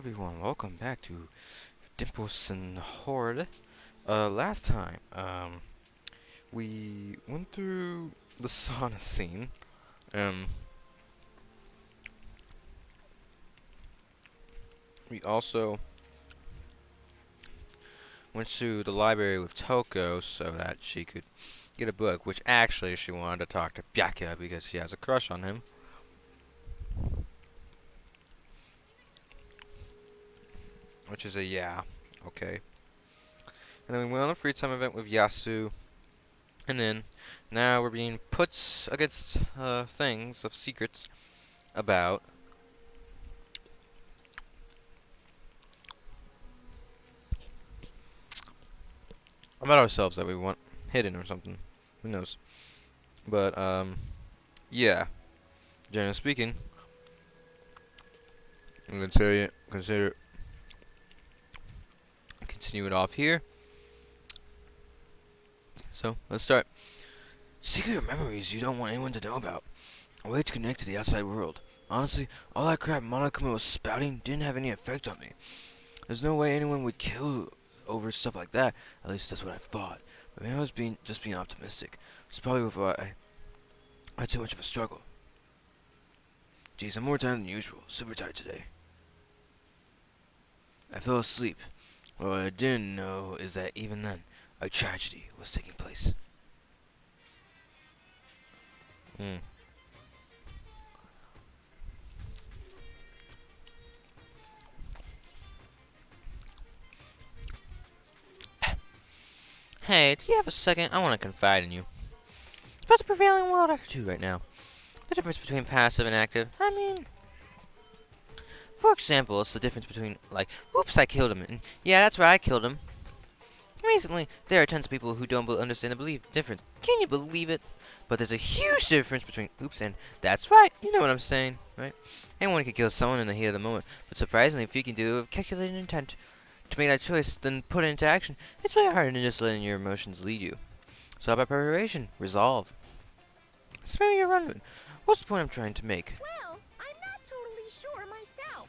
everyone, welcome back to Dimples and Horde. Last time, we went through the sauna scene. Um, we also went to the library with Toko so that she could get a book, which actually she wanted to talk to Byakuya because she has a crush on him. Which is a yeah, okay. And then we went on a free time event with Yasu. And then, now we're being put against things of secrets about ourselves that we want hidden or something. Who knows? But yeah. Generally speaking, I'm gonna tell you, continue it off here. So let's start. Secret memories you don't want anyone to know about. A way to connect to the outside world. Honestly, all that crap Monokuma was spouting didn't have any effect on me. There's no way anyone would kill over stuff like that. At least that's what I thought. But maybe I was just being optimistic. It's probably why I had too much of a struggle. Geez, I'm more tired than usual. Super tired today. I fell asleep. What I didn't know is that even then, a tragedy was taking place. Hey, do you have a second? I want to confide in you. It's about the prevailing world attitude right now. The difference between passive and active. I mean, for example, it's the difference between, like, oops, I killed him, and yeah, that's right, I killed him. Recently, there are tons of people who don't understand the difference. Can you believe it? But there's a huge difference between oops and that's right. You know what I'm saying, right? Anyone can kill someone in the heat of the moment, but surprisingly, if you can do it with calculated intent to make that choice, then put it into action, it's way harder than just letting your emotions lead you. So how about preparation? Resolve. Spare me your run. What's the point I'm trying to make? Well, I'm not totally sure myself.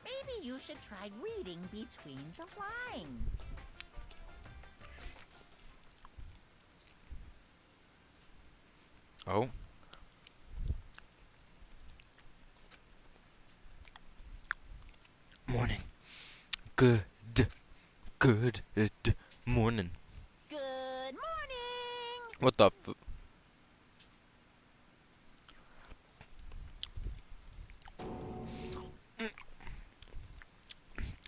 Maybe you should try reading between the lines. Oh. Morning. Good morning. Good morning! What the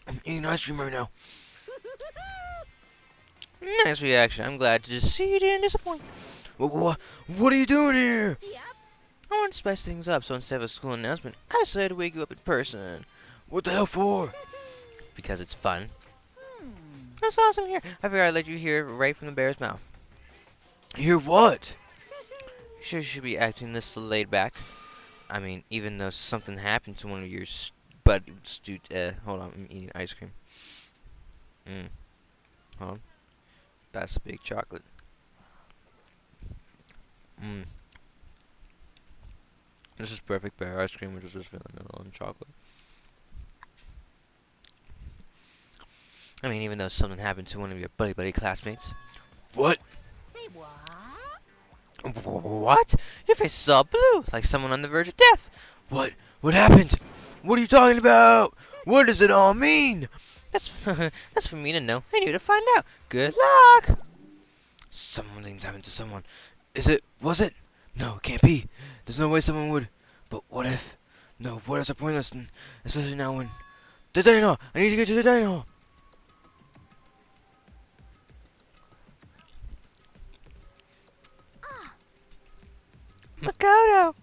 I'm eating ice cream right now. Nice reaction. I'm glad to just see you didn't disappoint. What are you doing here? Yep. I want to spice things up, so instead of a school announcement, I decided to wake you up in person. What the hell for? Because it's fun. That's awesome here. I figured I'd let you hear it right from the bear's mouth. Hear what? Sure, you should be acting this laid back. I mean, even though something happened to one of your hold on, I'm eating ice cream. Hold on. That's a big chocolate. This is perfect bear ice cream, which is just vanilla and chocolate. I mean, even though something happened to one of your buddy classmates. What? Say what? What? Your face is all blue, like someone on the verge of death. What? What happened? What are you talking about? What does it all mean? That's that's for me to know and you to find out. Good luck. Something's happened to someone. Was it? No, it can't be. There's no way someone would. But what if? No, what ifs are pointless, and especially now when... The dining hall! I need to get to the dining hall! Makoto!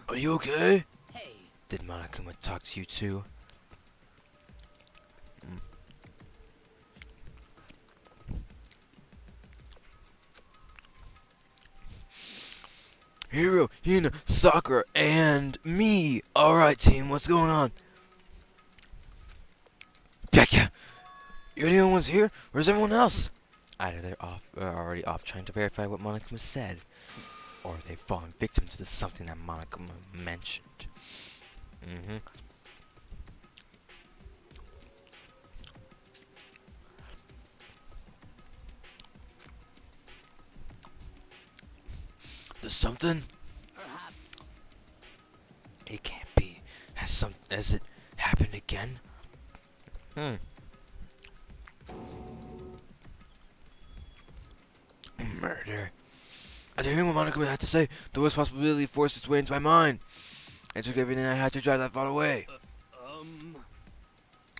Are you okay? Hey. Did Monokuma talk to you too? Hiro, Hina, Sakura, and me. Alright, team, what's going on? Byakuya! You're the only ones here? Where's everyone else? Either they're already off trying to verify what Monokuma said, or they've fallen victim to something that Monokuma mentioned. this something? Perhaps. It can't be. Has it happened again? Murder. After hearing what Monica had to say, the worst possibility forced its way into my mind. I took everything I had to drive that far away.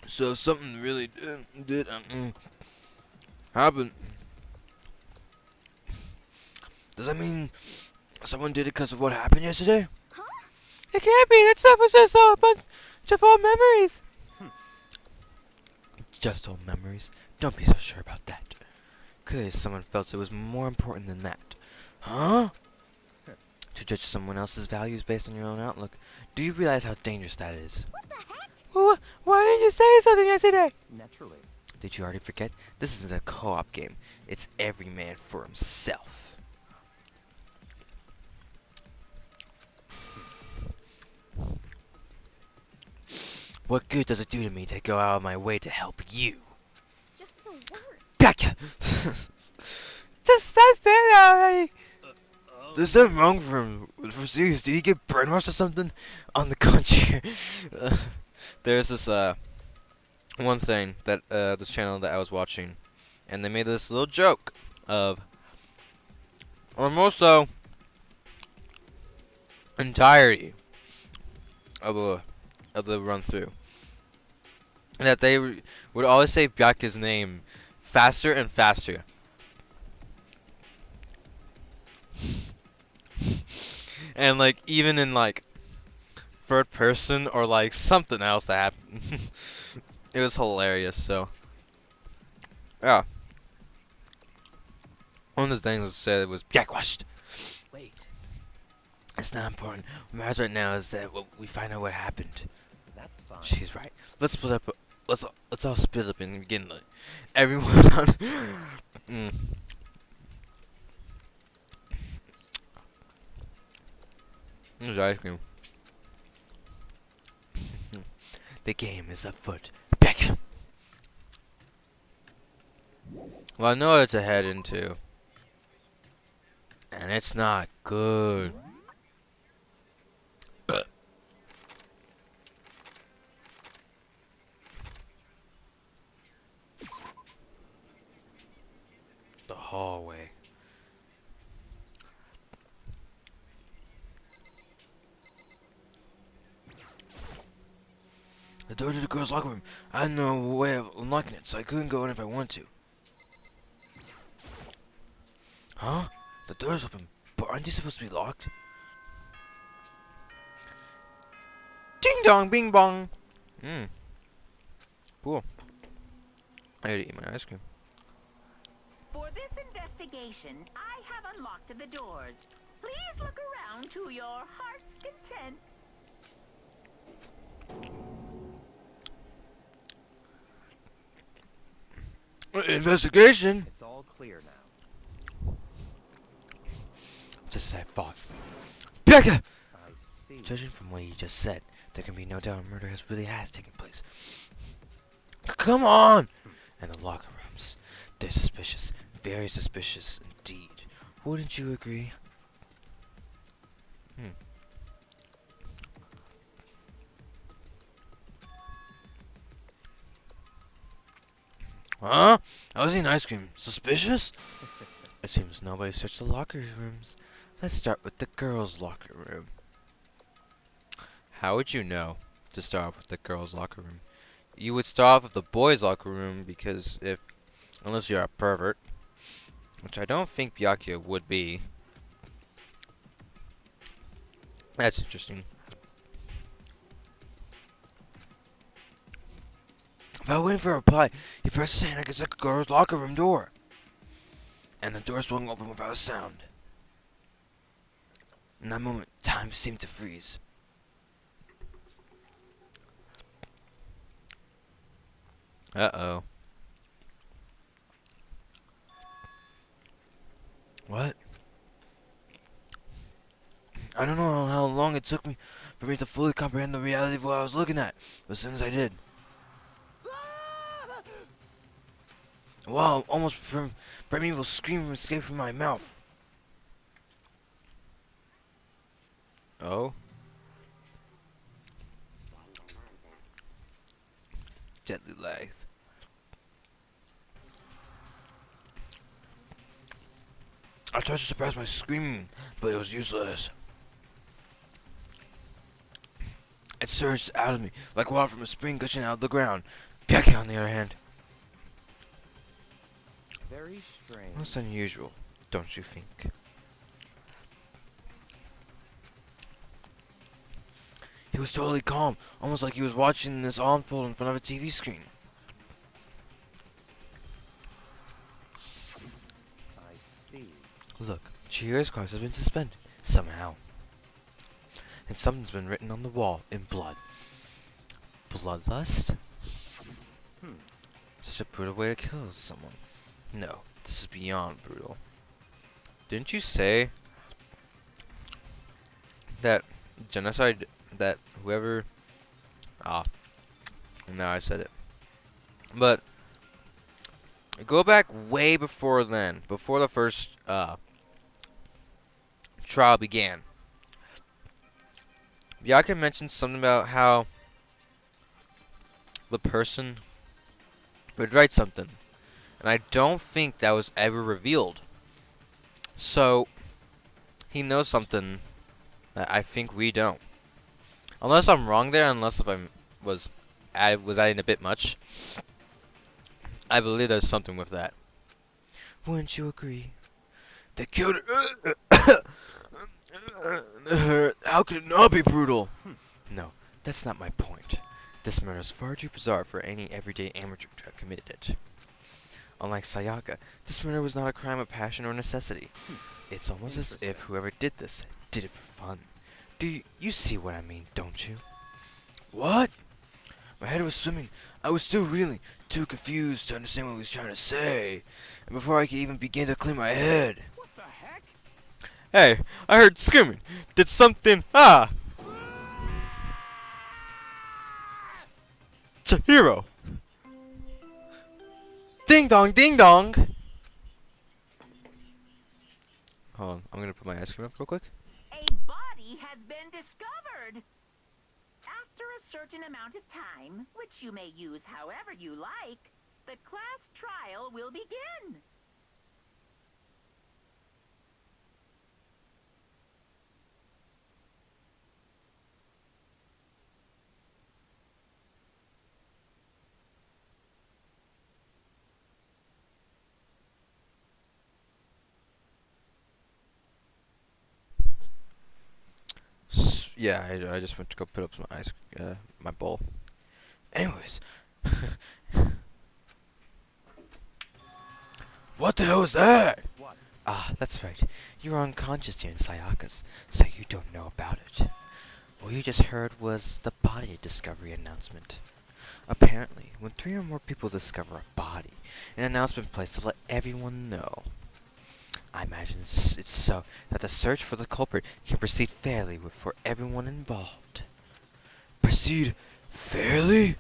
So something really did happen. Does that mean someone did it because of what happened yesterday? Huh? It can't be. That stuff was just all a bunch of old memories. Just old memories? Don't be so sure about that. Clearly someone felt it was more important than that. Huh? To judge someone else's values based on your own outlook. Do you realize how dangerous that is? What the heck? Well, why didn't you say something yesterday? Naturally. Did you already forget? This isn't a co-op game. It's every man for himself. What good does it do to me to go out of my way to help you? Just the worst. Gotcha! Just stop saying that already! There's something wrong for him. For serious, did he get brainwashed or something? On the contrary. There's this, one thing that, this channel that I was watching. And they made this little joke of, or more so, entirety of the run through. And that they would always say Byaku's name faster and faster. And like even in like third person or like something else that happened. It was hilarious, so yeah. One of the things that said was Byakwashed. Wait, It's not important. What matters right now is that we find out what happened. that's fine. She's right. Let's split up. Let's all split up and begin. Like, everyone on. There's ice cream. The game is afoot. Back. Well, I know what to head into, and it's not good. The hallway. The door to the girls' locker room. I had no way of unlocking it, so I couldn't go in if I wanted to. Huh? The door's open, but aren't they supposed to be locked? Ding dong, bing bong. Cool. I gotta eat my ice cream. For this investigation, I have unlocked the doors. Please look around to your heart's content. Investigation? It's all clear now. Just as I thought. Becca! I see. Judging from what he just said, there can be no doubt a murder has taken place. Come on! And the locker rooms. They're suspicious. Very suspicious indeed. Wouldn't you agree? Huh? I was eating ice cream. Suspicious? It seems nobody searched the locker rooms. Let's start with the girls' locker room. How would you know to start off with the girls' locker room? You would start off with the boys' locker room because unless you're a pervert, which I don't think Byakuya would be. That's interesting. While waiting for a reply, he pressed his hand against the girls' locker room door. And the door swung open without a sound. In that moment, time seemed to freeze. Uh-oh. What? I don't know how long it took me for me to fully comprehend the reality of what I was looking at, but as soon as I did, wow, almost primeval scream escaped from my mouth. Oh. Deadly life. I tried to suppress my screaming, but it was useless. It surged out of me like water from a spring gushing out of the ground. Becky, on the other hand, Very strange. most unusual, don't you think? He was totally calm, almost like he was watching this all unfold in front of a TV screen. I see. Look, Chihiro's course has been suspended, somehow. And something's been written on the wall in blood. Bloodlust? Such a brutal way to kill someone. No, this is beyond brutal. Didn't you say that genocide, that whoever... Ah, now I said it. But, go back way before then, before the first trial began. Yaka mentioned something about how the person would write something, and I don't think that was ever revealed. So he knows something that I think we don't. Unless I'm wrong there, unless if I was adding a bit much. I believe there's something with that. Wouldn't you agree? They killed her. How could it not be brutal? No, that's not my point. This murder is far too bizarre for any everyday amateur to have committed it. Unlike Sayaka, this murder was not a crime of passion or necessity. It's almost as if whoever did this did it for fun. Do you see what I mean, don't you? What? My head was swimming. I was still reeling, too confused to understand what he was trying to say. And before I could even begin to clear my head... What the heck? Hey, I heard screaming. Did something... Ah! Chihiro! Ding dong, ding dong! Hold on, I'm gonna put my ice cream up real quick. A body has been discovered. After a certain amount of time, which you may use however you like, the class trial will begin. Yeah, I just went to go put up some ice, my bowl. Anyways. What the hell is that? What? Ah, that's right. You were unconscious here in Sayaka's, so you don't know about it. What you just heard was the body discovery announcement. Apparently, when 3 or more people discover a body, an announcement placed to let everyone know. I imagine it's so that the search for the culprit can proceed fairly for everyone involved. Proceed fairly?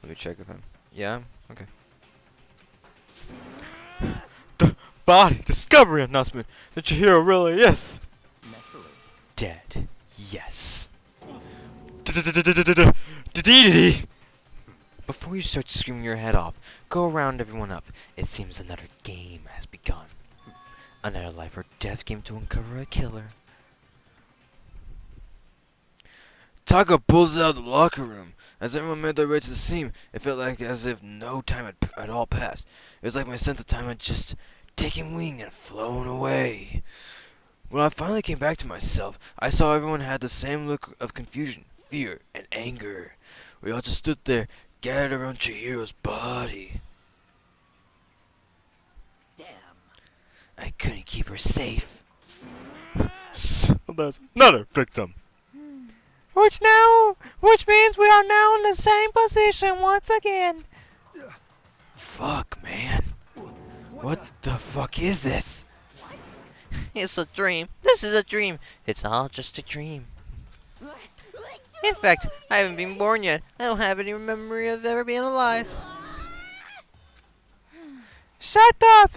Let me check with him. Yeah? Okay. The body discovery announcement that Chihiro really is Naturally. dead. Yes. Before you start screaming your head off, go around everyone up. It seems another game has begun. Another life or death game to uncover a killer. Taka pulls out of the locker room. As everyone made their way to the scene, it felt like as if no time had all passed. It was like my sense of time had just taken wing and flown away. When I finally came back to myself, I saw everyone had the same look of confusion, fear, and anger. We all just stood there, gathered around Chihiro's body. Damn. I couldn't keep her safe. So there's another victim. Which means we are now in the same position once again. Fuck, man. What the fuck is this? It's a dream. This is a dream. It's all just a dream. In fact, I haven't been born yet. I don't have any memory of ever being alive. Shut up!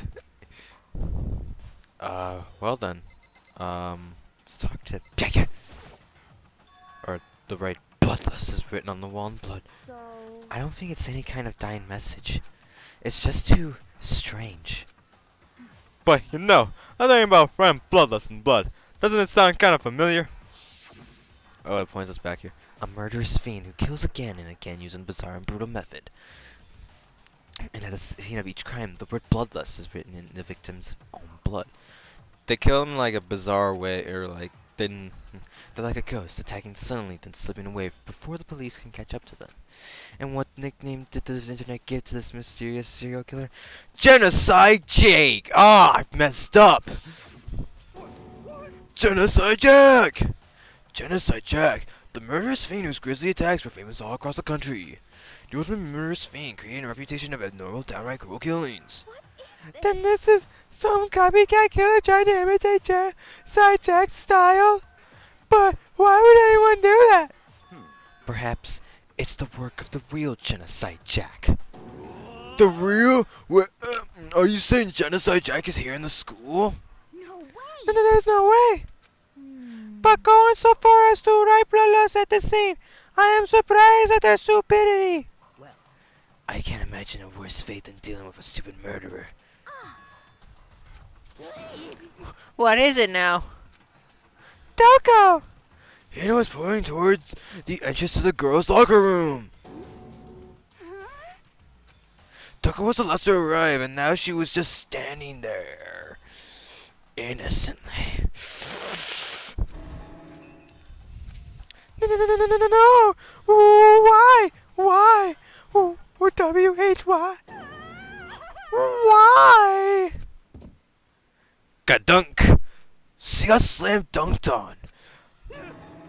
Well then. Let's talk to Pekka. The right bloodlust is written on the wall in blood. So... I don't think it's any kind of dying message. It's just too strange. But you know, I'm thinking about writing bloodlust in blood. Doesn't it sound kind of familiar? Oh, it points us back here. A murderous fiend who kills again and again using bizarre and brutal method. And at the scene of each crime, the word bloodlust is written in the victim's own blood. They kill him like a bizarre way, or like they're like a ghost, attacking suddenly, then slipping away before the police can catch up to them. And what nickname did the internet give to this mysterious serial killer? Genocide Jake! Ah, I've messed up! Genocide Jack! Genocide Jack, the murderous fiend whose grisly attacks were famous all across the country. The ultimate murderous fiend, creating a reputation of abnormal, downright cruel killings. What is this? Then this is some copycat killer trying to imitate Genocide Jack's style? But why would anyone do that? Perhaps it's the work of the real Genocide Jack. The real? Are you saying Genocide Jack is here in the school? No way! No, there's no way. But going so far as to write bloodlust at the scene, I am surprised at their stupidity. Well. I can't imagine a worse fate than dealing with a stupid murderer. What is it now? Doko! Hannah was pointing towards the entrance to the girls' locker room. Doko was the last to arrive, and now she was just standing there. Innocently. No! Why? Why? W-H-Y? Why? Gadunk! She got slam dunked on.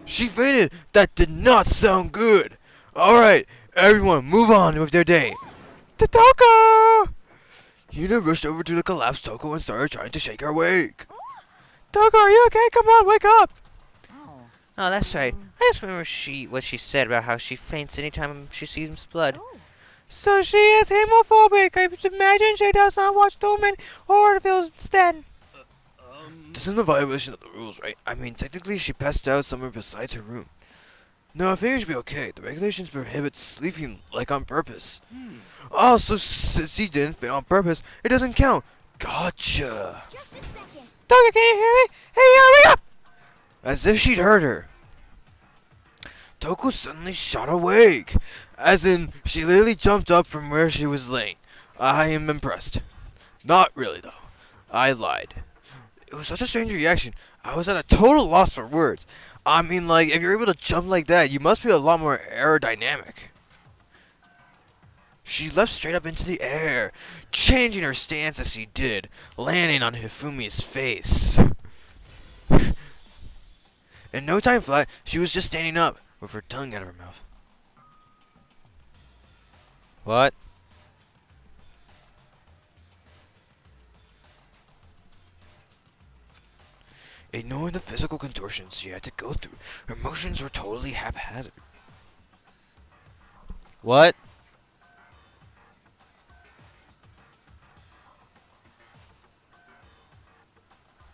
She fainted. That did not sound good. Alright, everyone, move on with their day. Toko! Hina rushed over to the collapsed Toko and started trying to shake her awake. Toko, are you okay? Come on, wake up! Oh, that's right. I just remember what she said about how she faints anytime she sees blood. Oh. So she is homophobic. I imagine she does not watch too many horror films instead. This isn't a violation of the rules, right? I mean, technically she passed out somewhere besides her room. No, I think it should be okay. The regulations prohibit sleeping, like, on purpose. Oh, so since she didn't faint on purpose, it doesn't count. Gotcha. Just a second. Doggy, can you hear me? Hey, wake up! As if she'd heard her. Toku suddenly shot awake. As in, she literally jumped up from where she was laying. I am impressed. Not really, though. I lied. It was such a strange reaction. I was at a total loss for words. I mean, like, if you're able to jump like that, you must be a lot more aerodynamic. She leapt straight up into the air, changing her stance as she did, landing on Hifumi's face. In no time flat, she was just standing up, with her tongue out of her mouth. What? Ignoring the physical contortions she had to go through, her motions were totally haphazard. What?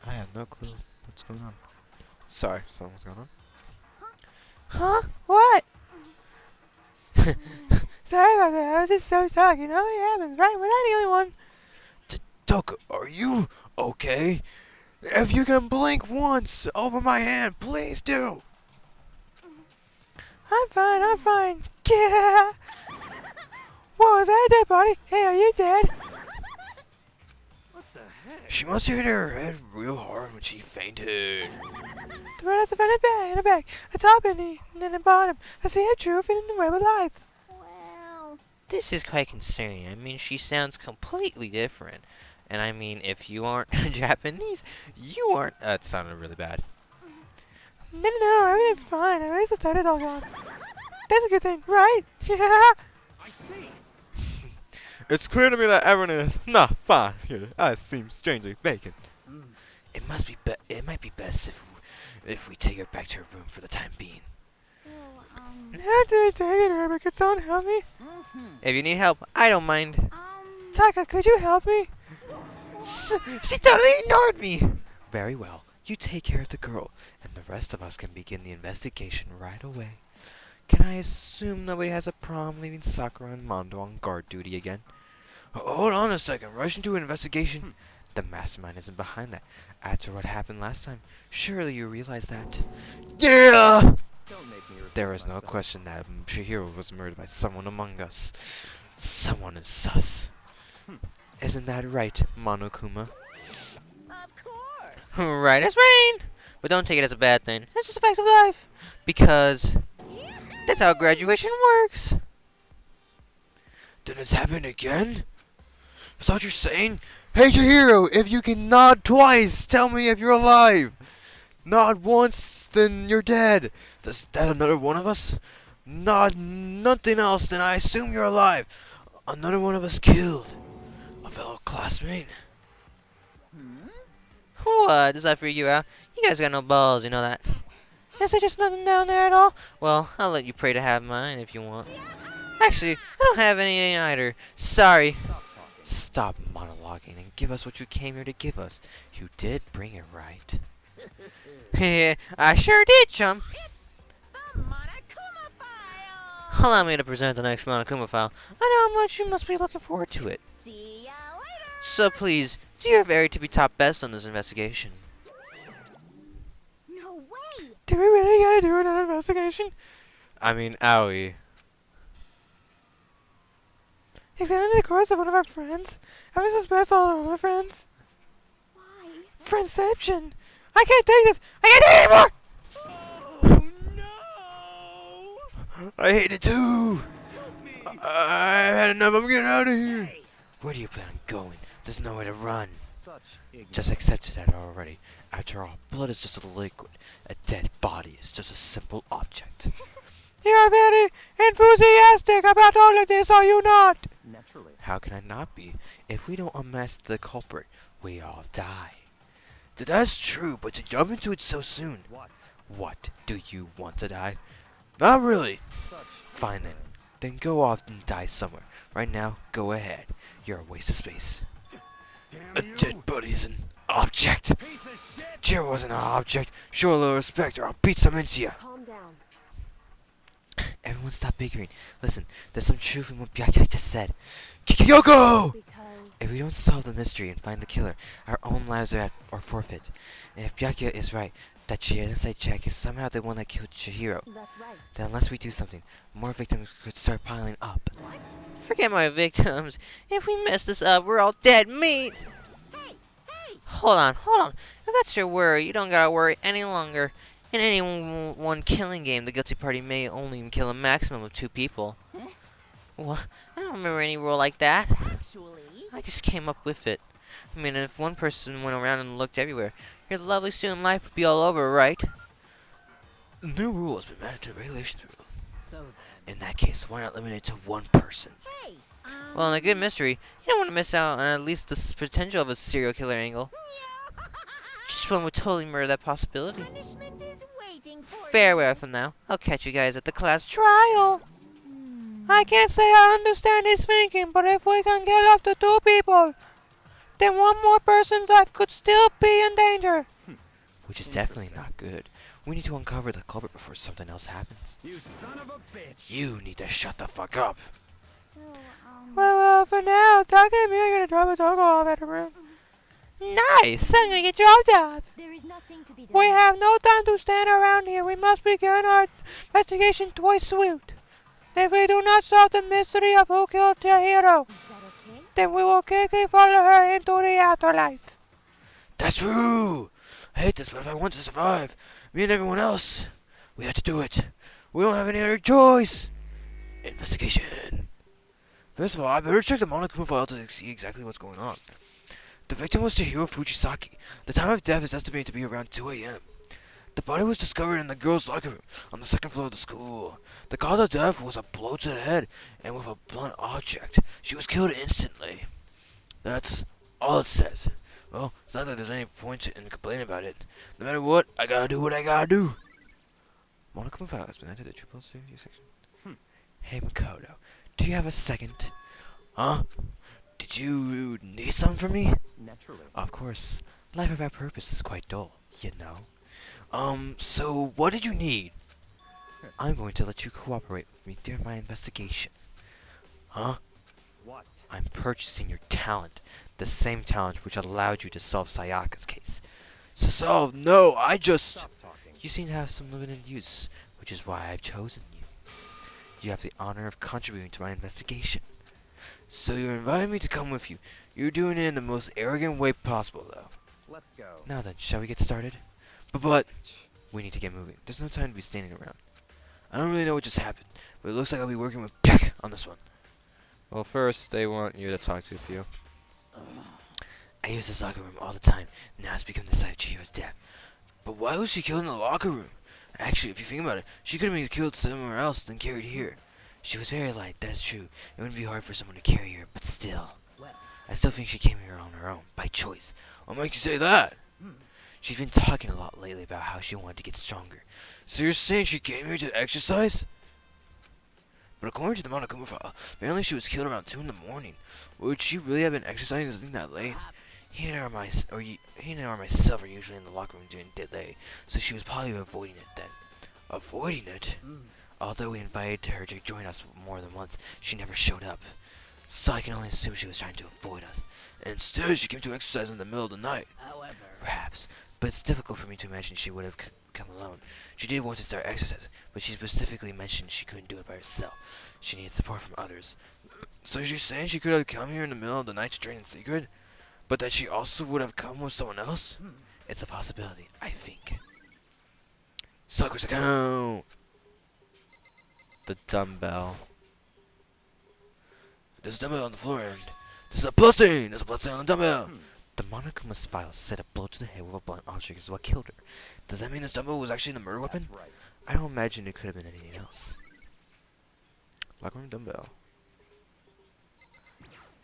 I have no clue what's going on. Sorry, something's going on. Huh? What? Sorry about that. I was just so shocked. You know, it happens, right? We're not the only one. Toko, are you okay? If you can blink once over my hand, please do. I'm fine. I'm fine. Yeah. What was that, dead body? Hey, are you dead? What the heck? She must have hit her head real hard when she fainted. The red has a front and a back, a top and a bottom, a sea of truth and in the web of lights. Well... This is quite concerning. I mean, she sounds completely different. And I mean, if you aren't Japanese, you aren't... That sounded really bad. No, everything's fine. At least the threat is all gone. That's a good thing, right? Yeah. I see. It's clear to me that everyone is not fine here. I seem strangely vacant. It might be best if we take her back to her room for the time being. So, After taking her because don't help me. If you need help, I don't mind. Taka, could you help me? She totally ignored me. Very well. You take care of the girl, and the rest of us can begin the investigation right away. Can I assume nobody has a problem leaving Sakura and Mondo on guard duty again? Hold on a second. Rush into an investigation. The mastermind isn't behind that. After what happened last time, surely you realize that. Yeah! Don't make me repeat There is no myself. question that Chihiro was murdered by someone among us. Someone is sus. Isn't that right, Monokuma? Of course. Right as rain! But don't take it as a bad thing. It's just a fact of life. Because that's how graduation works. Did this happen again? Is that what you're saying? Hey, Chihiro, if you can nod twice, tell me if you're alive. Nod once, then you're dead. Is that another one of us? Nod nothing else, then I assume you're alive. Another one of us killed. A fellow classmate. What? Does that freak you out? You guys got no balls, you know that. Is there just nothing down there at all? Well, I'll let you pray to have mine if you want. Actually, I don't have any either. Sorry. Stop monologuing and give us what you came here to give us. You did bring it, right? Heh, I sure did, chum. It's the Monokuma file. Allow me to present the next Monokuma file. I know how much you must be looking forward to it. See ya later. So please, do your very to be top best on this investigation. No way! Do we really gotta do another investigation? I mean, owie. Examine the course of one of our friends. Have we suspect all our other friends? Why? Friendception! I can't take this! I can't take it anymore! Oh no! I hate it too! Help me! I've had enough, I'm getting out of here! Where do you plan on going? There's nowhere to run. Such ignorance. Just accepted that already. After all, blood is just a liquid. A dead body is just a simple object. You are very enthusiastic about all of this, are you not? Naturally. How can I not be? If we don't unmask the culprit, we all die. That's true, but to jump into it so soon. What? What? Do you want to die? Not really. Such Fine then. ignorance. Then go off and die somewhere. Right now, go ahead. You're a waste of space. Damn A you! dead body is an object. Piece of shit! Cheer wasn't an object. Show a little respect or I'll beat some into you. Calm down. Everyone stop bickering. Listen, there's some truth in what Byakuya just said. Kyoko! Because If we don't solve the mystery and find the killer, our own lives are forfeit. And if Byakuya is right, that genocide check is somehow the one that killed Chihiro, that's right. then unless we do something, more victims could start piling up. Forget my victims. If we mess this up, we're all dead meat. Hey, hey. Hold on. If that's your worry, you don't gotta worry any longer. In any one killing game, the guilty party may only kill a maximum of 2 people. Huh? What? I don't remember any rule like that. Actually, I just came up with it. I mean, if one person went around and looked everywhere, your lovely student life would be all over, right? The new rule has been added to the regulations rule. so then. In that case, why not limit it to 1 person? Hey. Well, in a good mystery, you don't want to miss out on at least the potential of a serial killer angle. Just one would totally murder that possibility. Punishment is waiting for you. Farewell for now. I'll catch you guys at the class trial. I can't say I understand his thinking, but if we can get up to 2 people, then one more person's life could still be in danger. Which is definitely not good. We need to uncover the culprit before something else happens. You son of a bitch! You need to shut the fuck up. So, Well, for now, Taka and me are gonna drop a Togo off at the room. Nice! I'm gonna get dropped off. there is nothing to be done. We have no time to stand around here. We must begin our investigation twice swift. If we do not solve the mystery of who killed Chihiro, Is that okay? then we will quickly follow her into the afterlife. That's true. I hate this, but if I want to survive, me and everyone else, we have to do it. We don't have any other choice. Investigation. First of all, I better check the Monokuma file to see exactly what's going on. The victim was Chihiro Fujisaki. The time of death is estimated to be around 2 a.m. The body was discovered in the girls' locker room on the 2nd floor of the school. The cause of death was a blow to the head and with a blunt object. She was killed instantly. That's all it says. Well, it's not that there's any point in complaining about it. No matter what, I gotta do what I gotta do. Monokuma file has been entered to the triple safety section. Hey Makoto, do you have a second? Huh? Did you need something from me? Naturally. Of course. Life without purpose is quite dull, you know. So what did you need? I'm going to let you cooperate with me during my investigation. Huh? What? I'm purchasing your talent. The same talent which allowed you to solve Sayaka's case. So, no, I just... Stop talking. You seem to have some limited use, which is why I've chosen you. You have the honor of contributing to my investigation. So you're inviting me to come with you. You're doing it in the most arrogant way possible, though. Let's go. Now then, shall we get started? But, we need to get moving. There's no time to be standing around. I don't really know what just happened, but it looks like I'll be working with Peck on this one. Well, first, they want you to talk to a few. I use this locker room all the time. Now it's become the site of Chihiro's death. But why was she killed in the locker room? Actually, if you think about it, she could have been killed somewhere else than carried here. She was very light, that's true. It wouldn't be hard for someone to carry her, but still. I still think she came here on her own, by choice. What makes you say that? She's been talking a lot lately about how she wanted to get stronger. So you're saying she came here to exercise? But according to the Monokuma file, apparently she was killed around 2 in the morning. Would she really have been exercising that late? He and I myself are usually in the locker room during delay, so she was probably avoiding it then. Avoiding it? Although we invited her to join us more than once, she never showed up. So I can only assume she was trying to avoid us. Instead, she came to exercise in the middle of the night. However, Perhaps. But it's difficult for me to imagine she would have come alone. She did want to start exercising, but she specifically mentioned she couldn't do it by herself. She needed support from others. So you're saying she could have come here in the middle of the night to train in secret? But that she also would have come with someone else? It's a possibility, I think. Sucker's account! The dumbbell. There's a dumbbell on the floor and there's a bloodstain! There's a bloodstain on the dumbbell! The Monokuma's file said a blow to the head with a blunt object is what killed her. Does that mean this dumbbell was actually the murder weapon? That's right. I don't imagine it could have been anything else. Locker room dumbbell.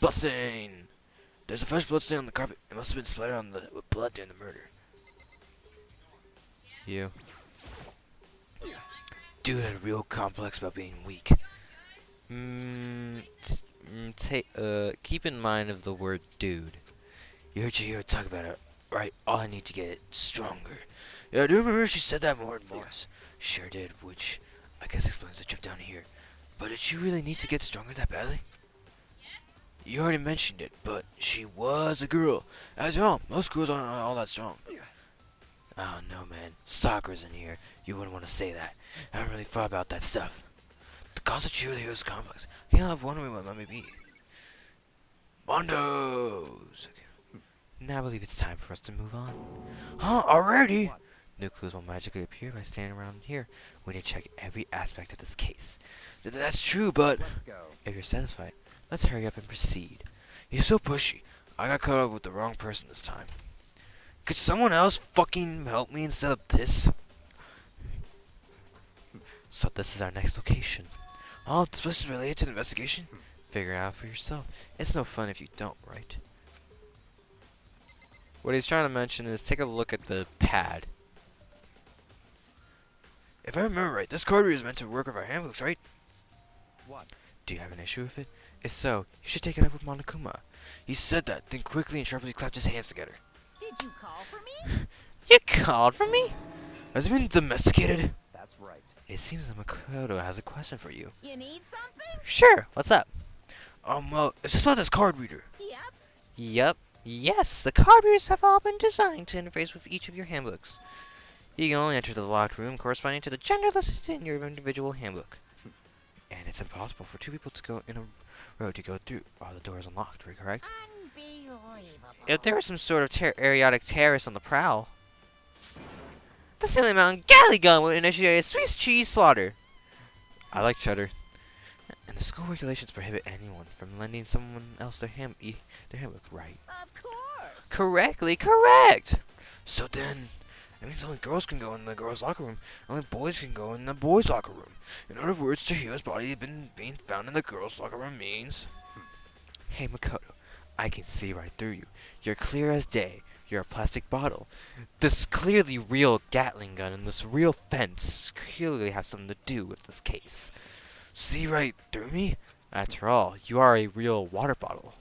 Bloodstain! There's a fresh bloodstain on the carpet. It must have been splattered on with blood during the murder. You. Dude had a real complex about being weak. Keep in mind of the word dude. You heard Chihiro talk about it, right? All I need to get it stronger. Yeah, I do remember she said that more and more. Sure did, which I guess explains the trip down here. But did she really need to get stronger that badly? You already mentioned it, but she was a girl. As you know, most girls aren't all that strong. Oh no, man. Sakura's in here. You wouldn't want to say that. I haven't really thought about that stuff. The cause of Chihiro here is complex. I can't help wondering what that may be. Mondos! Okay. Now I believe it's time for us to move on. Huh? Already? What? New clues will magically appear by standing around here. We need to check every aspect of this case. That's true, but Let's go. if you're satisfied, let's hurry up and proceed. You're so pushy. I got caught up with the wrong person this time. Could someone else fucking help me instead of this? So this is our next location. Oh, this place is related to the investigation? Figure it out for yourself. It's no fun if you don't, right? What he's trying to mention is take a look at the pad. If I remember right, this card reader is meant to work with our handbooks, right? What? Do you have an issue with it? If so, you should take it up with Monokuma. He said that, then quickly and sharply clapped his hands together. did you call for me? You called for me? Has it been domesticated? That's right. It seems that Makoto has a question for you. You need something? Sure, what's up? Well, it's just about this card reader. Yep. Yep. Yes, the card readers have all been designed to interface with each of your handbooks. You can only enter the locked room corresponding to the gender listed in your individual handbook. And it's impossible for two people to go in a row to go through while the door is unlocked, right, correct? Unbelievable. If there was some sort of Arkhaotic terrorist on the prowl, the Silly Mountain Galley Gun would initiate a Swiss cheese slaughter. I like cheddar. And the school regulations prohibit anyone from lending someone else their handbook, right? Of course. Correctly correct! So then, that means only girls can go in the girls' locker room, only boys can go in the boys' locker room. In other words, Chihiro's body has been being found in the girls' locker room means... Hey Makoto, I can see right through you. You're clear as day. You're a plastic bottle. This clearly real Gatling gun and this real fence clearly have something to do with this case. See right through me? After all, you are a real water bottle.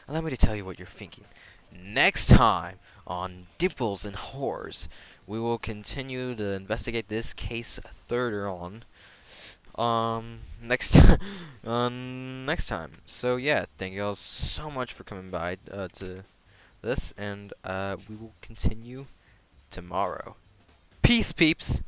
allow me to tell you what you're thinking. Next time on Dimples and Horrors, we will continue to investigate this case further on. Next next time. So yeah, thank you all so much for coming by to this, and we will continue tomorrow. Peace, peeps.